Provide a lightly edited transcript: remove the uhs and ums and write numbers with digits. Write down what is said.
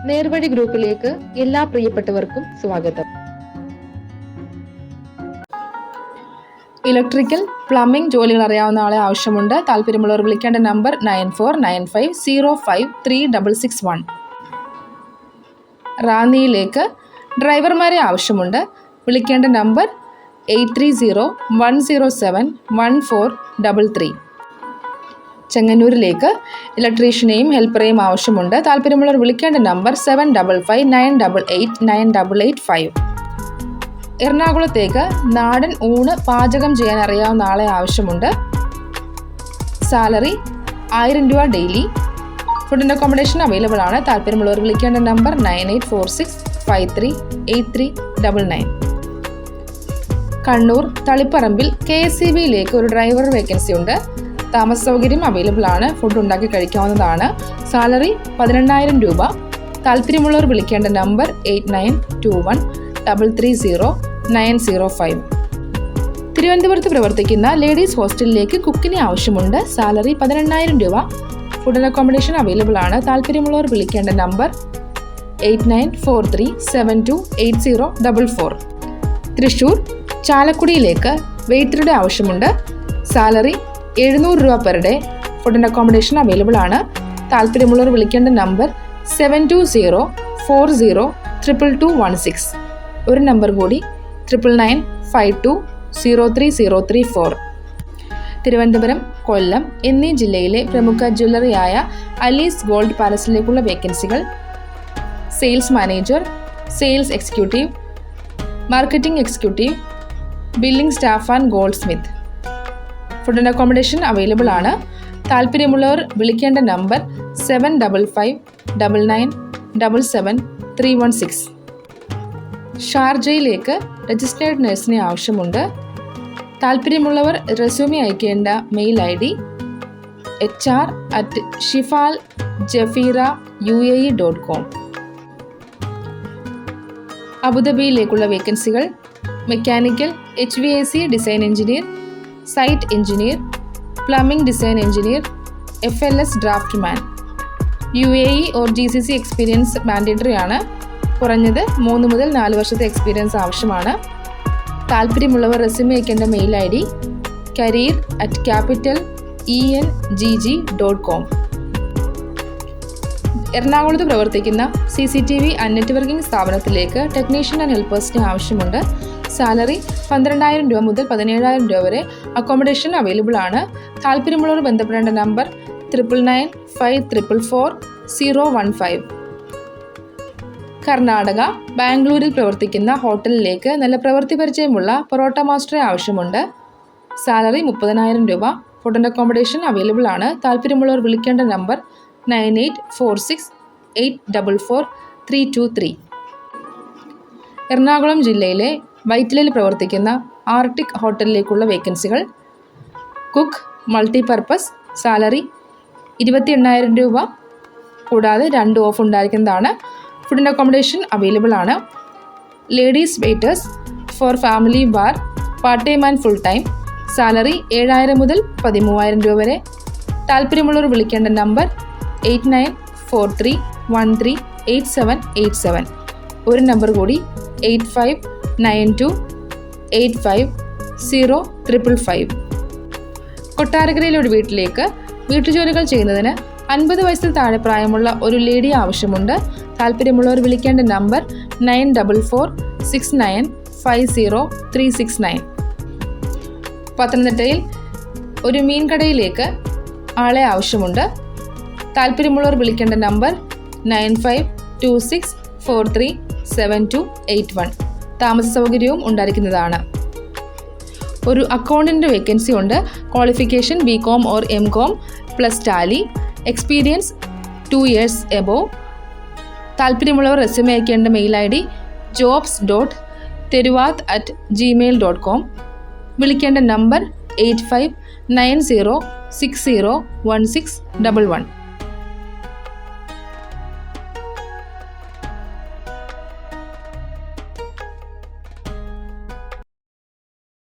നേർവഴി ഗ്രൂപ്പിലേക്ക് എല്ലാ പ്രിയപ്പെട്ടവർക്കും സ്വാഗതം. ഇലക്ട്രിക്കൽ, പ്ലംബിംഗ് ജോലികൾ അറിയാവുന്ന ആളെ ആവശ്യമുണ്ട്. താല്പര്യമുള്ളവർ വിളിക്കേണ്ട നമ്പർ 9495053661. റാന്നിയിലേക്ക് ഡ്രൈവർമാരെ ആവശ്യമുണ്ട്. വിളിക്കേണ്ട നമ്പർ 8301071433. ചെങ്ങന്നൂരിലേക്ക് ഇലക്ട്രീഷ്യനെയും ഹെൽപ്പറെയും ആവശ്യമുണ്ട്. താല്പര്യമുള്ളവർ വിളിക്കേണ്ട നമ്പർ 7555988985. എറണാകുളത്തേക്ക് നാടൻ ഊണ് പാചകം ചെയ്യാൻ അറിയാവുന്ന ആളെ ആവശ്യമുണ്ട്. സാലറി 1000 രൂപ daily. Food and accommodation available ആണ്. താല്പര്യമുള്ളവർ വിളിക്കേണ്ട നമ്പർ 9846538399. കണ്ണൂർ തളിപ്പറമ്പിൽ KSEBയിലേക്ക് ഒരു ഡ്രൈവർ വേക്കൻസി ഉണ്ട്. താമസ സൗകര്യം അവൈലബിൾ ആണ്. ഫുഡ് ഉണ്ടാക്കി കഴിക്കാവുന്നതാണ്. സാലറി 18000 രൂപ. താല്പര്യമുള്ളവർ വിളിക്കേണ്ട നമ്പർ 8921330905. തിരുവനന്തപുരത്ത് പ്രവർത്തിക്കുന്ന ലേഡീസ് ഹോസ്റ്റലിലേക്ക് കുക്കിനെ ആവശ്യമുണ്ട്. സാലറി 18000 രൂപ. ഫുഡ് ആൻഡ് അക്കോമഡേഷൻ അവൈലബിൾ ആണ്. താല്പര്യമുള്ളവർ വിളിക്കേണ്ട നമ്പർ 8943728044. തൃശൂർ ചാലക്കുടിയിലേക്ക് വെയിറ്ററുടെ ആവശ്യമുണ്ട്. സാലറി 700 രൂപ per day. Food and accommodation available ആണ്. താല്പര്യമുള്ളവർ വിളിക്കേണ്ട നമ്പർ 7204022216. ഒരു നമ്പർ കൂടി 9995203034. തിരുവനന്തപുരം, കൊല്ലം എന്നീ ജില്ലയിലെ പ്രമുഖ ജ്വല്ലറിയായ അലീസ് ഗോൾഡ് പാലസിലേക്കുള്ള വേക്കൻസികൾ: sales manager, sales executive, marketing executive, billing staff and gold Smith. Food and accommodation available ആണ്. താല്പര്യമുള്ളവർ വിളിക്കേണ്ട നമ്പർ 755599777316. ഷാർജയിലേക്ക് രജിസ്റ്റേർഡ് നഴ്സിനെ ആവശ്യമുണ്ട്. താല്പര്യമുള്ളവർ റെസ്യൂമെ അയക്കേണ്ട മെയിൽ ID hr@shifaljafira.uae.com. അബുദാബിയിലേക്കുള്ള വേക്കൻസികൾ: mechanical, HVAC design engineer, site engineer, plumbing design engineer, FLS draftsman. UAE or GCC experience mandatory ആണ്. കുറഞ്ഞത് 3 മുതൽ 4 വർഷത്തെ എക്സ്പീരിയൻസ് ആവശ്യമാണ്. താല്പര്യമുള്ളവർ റെസ്യൂമെ അയക്കേണ്ട മെയിൽ ID career@capitalengg.com. എറണാകുളത്ത് പ്രവർത്തിക്കുന്ന CCTV ആൻഡ് നെറ്റ്വർക്കിംഗ് സ്ഥാപനത്തിലേക്ക് ടെക്നീഷ്യൻ ആൻഡ് ഹെൽപ്പേഴ്സിന് ആവശ്യമുണ്ട്. സാലറി 12000 രൂപ മുതൽ 17000 രൂപ വരെ. അക്കോമഡേഷൻ അവൈലബിൾ ആണ്. താല്പര്യമുള്ളവർ ബന്ധപ്പെടേണ്ട നമ്പർ 9995444015. കർണാടക ബാംഗ്ലൂരിൽ പ്രവർത്തിക്കുന്ന ഹോട്ടലിലേക്ക് നല്ല പ്രവൃത്തി പരിചയമുള്ള പൊറോട്ട മാസ്റ്ററെ ആവശ്യമുണ്ട്. സാലറി 30000 രൂപ. ഫുഡ് ആൻഡ് അക്കോമഡേഷൻ അവൈലബിൾ ആണ്. താല്പര്യമുള്ളവർ വിളിക്കേണ്ട നമ്പർ 9846844323. എറണാകുളം ജില്ലയിലെ വൈറ്റിലയിൽ പ്രവർത്തിക്കുന്ന ആർട്ടിക് ഹോട്ടലിലേക്കുള്ള വേക്കൻസികൾ: കുക്ക്, മൾട്ടിപർപ്പസ്. സാലറി 28000 രൂപ. കൂടാതെ 2 ഓഫ് ഉണ്ടായിരിക്കുന്നതാണ്. ഫുഡ് ആൻഡ് അക്കോമഡേഷൻ അവൈലബിൾ ആണ്. Ladies waiters four family bar, part time and full time. Salary 7000 മുതൽ 13000 രൂപ വരെ. താല്പര്യമുള്ളവർ വിളിക്കേണ്ട നമ്പർ 8943138787. ഒരു നമ്പർ കൂടി 8592850555. കൊട്ടാരക്കരയിലെ ഒരു വീട്ടിലേക്ക് വീട്ടുജോലികൾ ചെയ്യുന്നതിന് 50 വയസ്സിൽ താഴെ പ്രായമുള്ള ഒരു ലേഡി ആവശ്യമുണ്ട്. താല്പര്യമുള്ളവർ വിളിക്കേണ്ട നമ്പർ 9446950369. പത്തനംതിട്ടയിൽ ഒരു മീൻകടയിലേക്ക് ആളെ ആവശ്യമുണ്ട്. താല്പര്യമുള്ളവർ വിളിക്കേണ്ട നമ്പർ 9526437281. താമസ സൗകര്യവും ഉണ്ടായിരിക്കുന്നതാണ്. ഒരു അക്കൗണ്ടൻ്റ് വേക്കൻസി ഉണ്ട്. Qualification BCom or MCom plus Tally. Experience 2 years above. താല്പര്യമുള്ളവർ റെസ്യൂമെ അയക്കേണ്ട മെയിൽ ID jobs.teruvath@gmail.com. വിളിക്കേണ്ട നമ്പർ 8590601611.